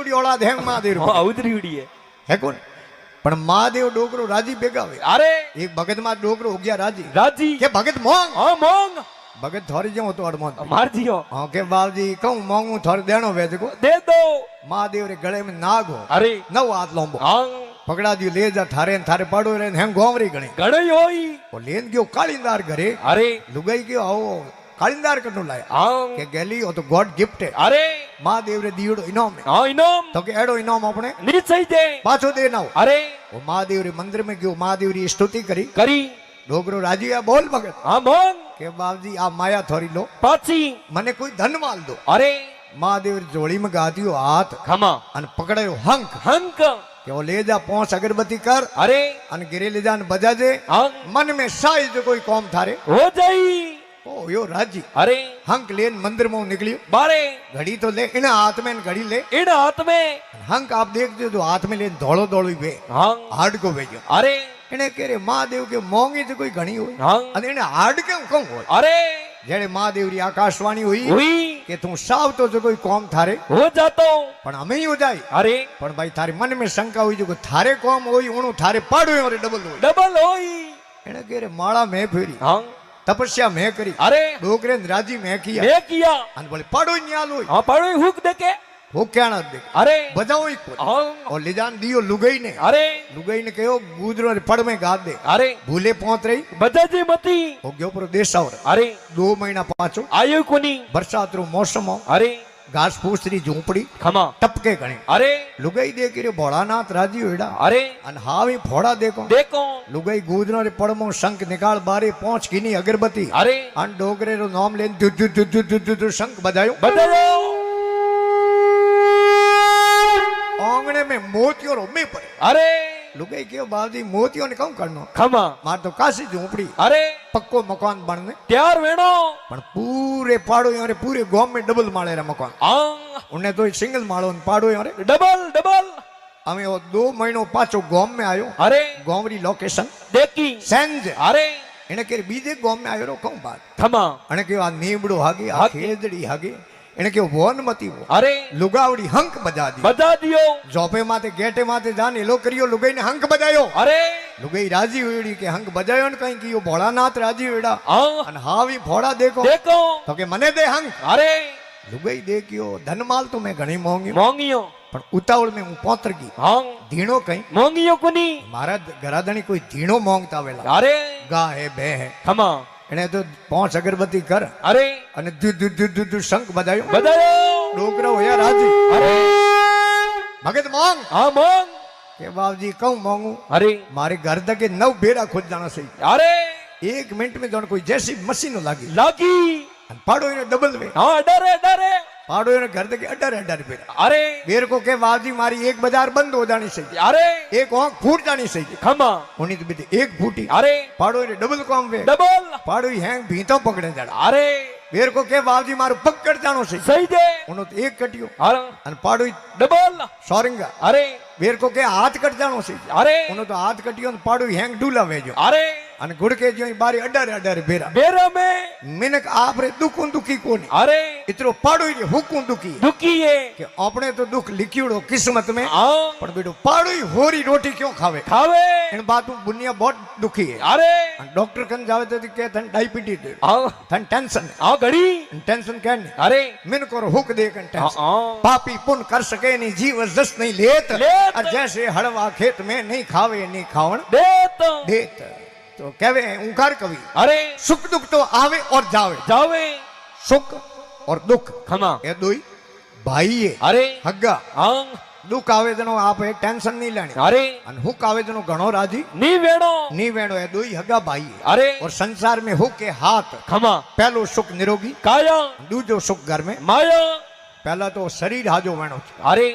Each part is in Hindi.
ઉડી ઓળા ધેંગ મહાદેવ ઉતરી ઉડીએ હે કોણ પણ મહાદેવ ડોકરો રાજી ભેગાવે અરે એક ભગત માં ડોકરો ઉગ્યા રાજી રાજી કે ભગત મોંગ હા મોંગ ભગત થોરી જેવો તો અડમોન મારજીઓ હા કે બાવજી કહું મોંગું થોર દેણો વેચકો દે દો મહાદેવ રે ગળે में नाग हो अरे नव हाथ लोंबो हाँ पकड़ा दियो ले जा थारे न थारे पाड़ो रे हें गोमरी गणी गणई होई ओ लेन गयो कालिंदार घरे अरे लुगाई गयो आओ कालिंदार कनु लाया हाँ के गेली ओ तो गॉड गिफ्ट है अरे महादेव रे दीड़ो इनाम है हाँ इनाम तो के एडो इनाम अपने निश्चय दे पाछो दे ना अरे वो महादेव रे मंदिर में गयो महादेव री स्तुति करी करी डोगरो राजी आ बोल भगत हाँ मोंग के बाबजी आ माया थोड़ी लो पाची मने कोई धन माल दो अरे महादेव री जोड़ी में गादियो हाथ खमा अन पकड़ायो हंक हंक के वो ले जा 5 अगरबत्ती कर अरे अन गिरे ले जान बजा दे हाँ मन में साइज जो कोई कौम थारे हो जाई ओ यो राजी अरे हंक लेन मंदिर में निकलियो बारे घड़ी तो ले इन हाथ में घड़ी ले इन हाथ में हंक आप देख दो जो हाथ में लेन दौड़ो दौड़ी वे हाँ हार्ड को भेजो अरे इन्हें कह रहे महादेव के मोंगी तो कोई घनी हुई हाँ अने इन्हें हार्ड क्यों कम हो अरे जेड़े महादेव री आकाशवाणी हुई हुई के तू साव तो जो कोई कौम थारे हो जातो पण हमें ही हो जाए अरे पण भाई थारे मन में शंका हुई जो थारे कौम हुई उनु थारे पाड़ो और डबल हुई डबल होई इन्हें कह रहे माला में फेरी हाँ तपस्या में करी अरे डोगरे राजी में किया मैं किया अन बोले पाड़ो न्याल हुई हाँ पड़ो हुक देके वो क्या ना देख अरे बजाओ ही कोई हाँ और ले जान दियो लुगई ने अरे लुगई ने कहो गुजरो रे पड़ में गा दे अरे भूले पहुंच रही बजाजी मती हो गयो पर देश और अरे 2 महीना पाछो आयु कोनी बरसात रो मौसम हो अरे घास फूस री झूंपड़ी खमा टपके गणी अरे लुगाई देख रे भोलानाथ राजी होड़ा अरे अन हावी फोड़ा देखो देखो लुगाई गुजरो रे पड़मो शंख निकाल बारे पहुंच कीनी अगरबत्ती अरे अन डोगरे रो नाम लेन दु दु दु दु दु दु दु शंख बजायो बजायो आंगणे में मोतियो रोमे पड़े अरे लुगाई क्यों बाबजी मोतियो ने कौन करनो खमा मार तो काशी झूंपड़ी अरे पक्को मकान बनने त्यार वेणो पण पूरे पाड़ो यारे पूरे गांव में डबल माले रे मकान हाँ उन्हें तो सिंगल मालो न पाड़ो यारे डबल डबल हमें वो 2 महीनों पाछो गांव में आयो अरे गांव री लोकेशन देखी सेंज अरे इने के बीजे गांव में आयो रो कहूं बात खमा अने के आ नीबड़ो हागे आ हागे। खेजड़ी हागे इने के वोन मती वो अरे लुगावड़ी हंक बजा दी बजा दियो जोपे माते गेटे माते जान एलो करियो लुगाई ने हंक बजायो अरे लुगाई राजी हुईड़ी के हंक बजायो न कहीं कियो भोलानाथ राजी हुईड़ा हाँ अन हावी फोड़ा देखो देखो तो के मने दे हंक अरे लुगाई देखियो धनमाल तो मैं घणी मोंगी मोंगियो पण उतावल में हूँ पौतर गई हाँ धीणो कहीं मोंगियो कोनी मारा घराधणी कोई धीणो मोंगता वेला अरे गा है बे है खमा એને તો 5 અગરબત્તી કર अरे અને દુ દુ દુ દુ દુ શંખ બજાયો बजायो ડોગરો હોયા રાજી अरे ભગત માંગ हाँ मोंग કે બાપજી કહું માંગુ अरे મારે ઘર તકે 9 બેરા ખોદ જાણા સહી अरे 1 મિનિટ में જોણ કોઈ જેસી મશીનો લાગી लागी અને પાડો એને ડબલ વે हाँ डरे डरे પાડો એને ઘર તકે અડર બેરા अरे બેર को के बापजी मारी एक बाजार बंद हो जानी सही अरे एक आंख फूट जानी सही खमा उन्हीं तो बीते एक फूटी अरे पाड़ो એને डबल काम वे डबल पाड़ो हैंग भीतो पकड़े जाड़ा अरे बेर को के बापजी मारो पकड़ जानो सही सही दे उन्हों तो एक कटियो अरे અને પાડો डबल સોરંગા अरे बेर को के हाथ कट जानो सही अरे उन्हों तो हाथ कटियो ने पाड़ो हैंग डूला वेजो अरे અને ગુડકે જો બારી અડર બેરા बेरा में મિનક આપરે દુખું દુખી કોની अरे ઇતરો પાડો ઈ હુકું દુખી दुखी है કે આપણે તો દુખ लिखियोड़ो किस्मत में हाँ પણ બેટો પાડો ઈ હોરી रोटी क्यों खावे खावे इन बात दुनिया बहुत दुखी है अरे डॉक्टर कन जावे तो के थन डायबिटीज है हाँ थन टेंशन हाँ घड़ी टेंशन क्या नहीं अरे मिन को हुक दे कन हाँ टेंशन हाँ पापी पुन कर सके नहीं जीव जस नहीं लेत लेत। और जैसे हड़वा खेत में नहीं खावे नहीं खावण देत देत तो कहवे ओंकार कवि अरे सुख दुख तो आवे और जावे जावे सुख और दुख खमा ये दोई भाई है अरे हग्गा हाँ दुख आवे जनो आप टेंशन नहीं लेनी अरे अन हुक आवे जनो घणो राजी नी वेणो नहीं वेणो है दोई हग्गा भाई है अरे और संसार में हुक के हाथ खमा पहलो सुख निरोगी काया दूजो सुख घर में माया पहला तो शरीर हाजो वेणो अरे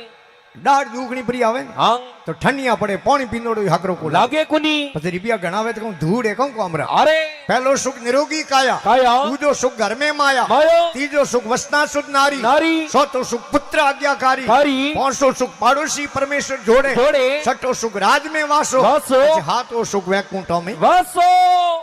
डाढ़ दुखनी परी आवे ने हाँ तो ठंडिया पड़े पानी पीनोड़ो हकरो को लागे कुनी પછી રૂપિયા ગણાવે તો કહું ધૂળ એ કહું કોમરા अरे પહેલો સુખ નિરોગી કાયા काया दूजो सुख घर में माया माया तीजो सुख वसना सुध नारी नारी चौथो सुख पुत्र आज्ञाकारी कारी पांचो सुख पाड़ोसी परमेश्वर जोड़े जोड़े छठो सुख राज में वासो वासो हाथो सुख वैकुंठो में वासो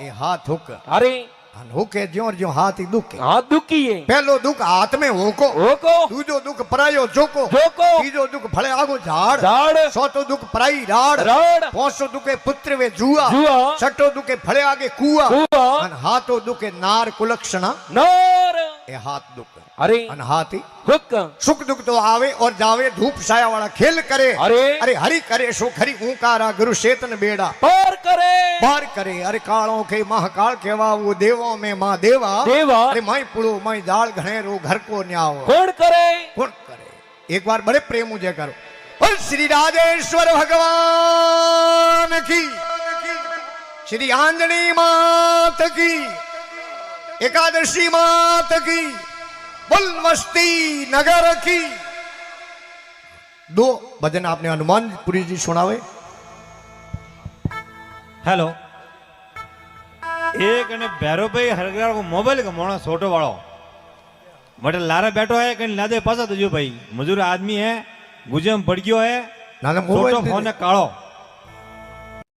ए हाथ हुक अरे અને હુકે જ્યો જ્યો હાથ ઈ દુખે हाथ दुखिए પહેલો દુઃખ હાથ મેં હોકો ओको દૂજો દુઃખ પરાયો જોકો जोको ત્રીજો દુઃખ ભલે આગો ઝાડ झाड़ ચોથો દુઃખ પરાઈ રાડ राड પાંચો દુઃખે પુત્ર વે જુઆ जुआ છઠ્ઠો દુઃખે ભલે આગે કુઆ कुआ અને હાથો દુઃખે નાર કુલક્ષણા नर એ હાથ દુઃખ अरे અને હાથી हुक सुख दुख तो आवे और जावे धूप छाया वाला खेल करे अरे अरे हरि करे सुख हरि ऊंकारा गुरु चेतन बेड़ा पार करे पार करे अरे कालों के महाकाल केवा वो देवों में माँ देवा देवा अरे माई पुड़ो माई दाल घनेरो घर को न्याव कौन करे कौन करे एक बार बड़े प्रेम मुझे करो और श्री राजेश्वर भगवान की श्री आंजनी मात की एकादशी मात की बुलमस्ती नगर की दो भजन आपने हनुमानपुरी जी सुनावे हेलो एक ने भैरो भाई हरगरा को मोबाइल का मोना छोटो वालो बटे लारा बैठो है कहीं लादे पासा तो जो भाई मजूर आदमी है गुजे में पड़ गयो है ना छोटो फोन है कालो